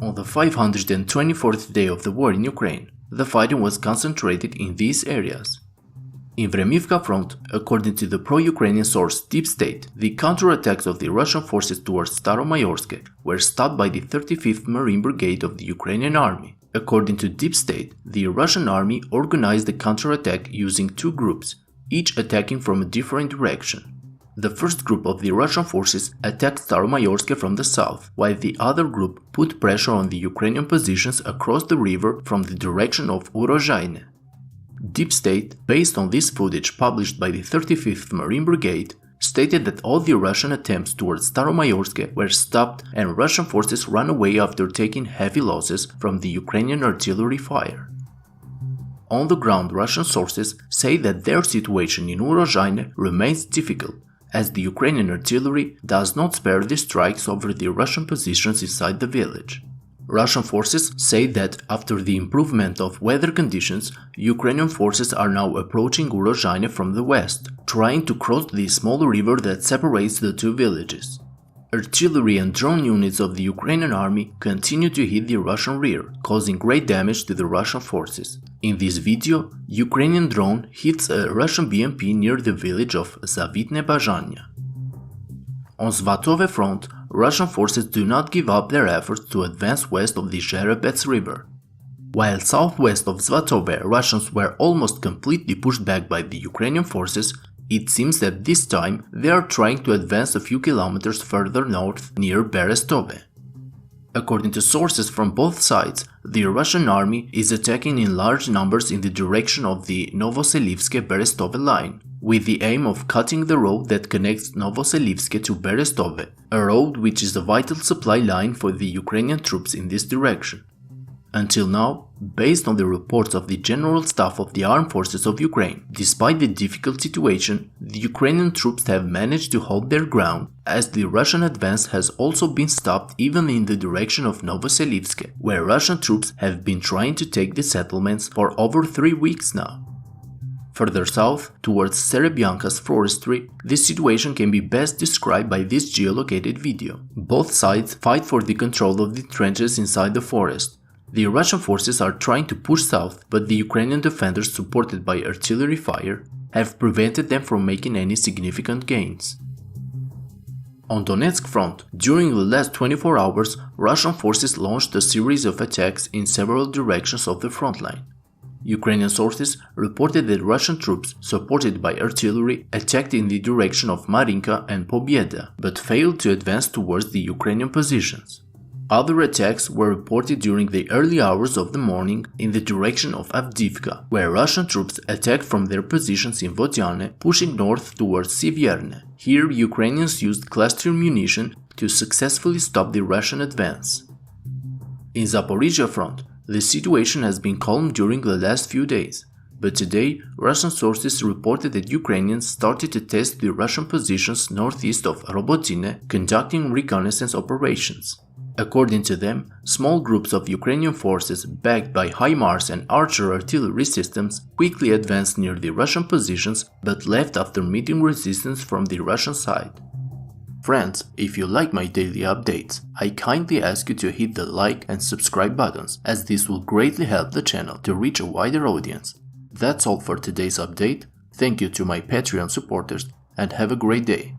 On the 524th day of the war in Ukraine, the fighting was concentrated in these areas. In Vremivka front, according to the pro-Ukrainian source Deep State, the counterattacks of the Russian forces towards Staromaiorske were stopped by the 35th Marine Brigade of the Ukrainian army. According to Deep State, the Russian army organized the counterattack using two groups, each attacking from a different direction. The first group of the Russian forces attacked Staromaiorske from the south, while the other group put pressure on the Ukrainian positions across the river from the direction of Urozhaine. Deep State, based on this footage published by the 35th Marine Brigade, stated that all the Russian attempts towards Staromaiorske were stopped and Russian forces ran away after taking heavy losses from the Ukrainian artillery fire. On the ground, Russian sources say that their situation in Urozhaine remains difficult, as the Ukrainian artillery does not spare the strikes over the Russian positions inside the village. Russian forces say that after the improvement of weather conditions, Ukrainian forces are now approaching Urozhaine from the west, trying to cross the small river that separates the two villages. Artillery and drone units of the Ukrainian army continue to hit the Russian rear, causing great damage to the Russian forces. In this video, Ukrainian drone hits a Russian BMP near the village of Zavitne-Bazhanya. On Svatove front, Russian forces do not give up their efforts to advance west of the Serebrianka river. While southwest of Svatove, Russians were almost completely pushed back by the Ukrainian forces, it seems that this time they are trying to advance a few kilometers further north near Berestove. According to sources from both sides, the Russian army is attacking in large numbers in the direction of the Novoselivske-Berestove line, with the aim of cutting the road that connects Novoselivske to Berestove, a road which is a vital supply line for the Ukrainian troops in this direction. Until now, based on the reports of the General Staff of the Armed Forces of Ukraine, despite the difficult situation, the Ukrainian troops have managed to hold their ground, as the Russian advance has also been stopped even in the direction of Novoselivske, where Russian troops have been trying to take the settlements for over 3 weeks now. Further south, towards Serebrianka's forestry, this situation can be best described by this geolocated video. Both sides fight for the control of the trenches inside the forest. The Russian forces are trying to push south, but the Ukrainian defenders, supported by artillery fire, have prevented them from making any significant gains. On Donetsk front, during the last 24 hours, Russian forces launched a series of attacks in several directions of the front line. Ukrainian sources reported that Russian troops, supported by artillery, attacked in the direction of Marinka and Pobieda, but failed to advance towards the Ukrainian positions. Other attacks were reported during the early hours of the morning in the direction of Avdiivka, where Russian troops attacked from their positions in Vodiane, pushing north towards Sivierne. Here, Ukrainians used cluster munition to successfully stop the Russian advance. In Zaporizhzhia front, the situation has been calm during the last few days, but today Russian sources reported that Ukrainians started to test the Russian positions northeast of Robotine, conducting reconnaissance operations. According to them, small groups of Ukrainian forces backed by HIMARS and Archer artillery systems quickly advanced near the Russian positions but left after meeting resistance from the Russian side. Friends, if you like my daily updates, I kindly ask you to hit the like and subscribe buttons, as this will greatly help the channel to reach a wider audience. That's all for today's update. Thank you to my Patreon supporters and have a great day.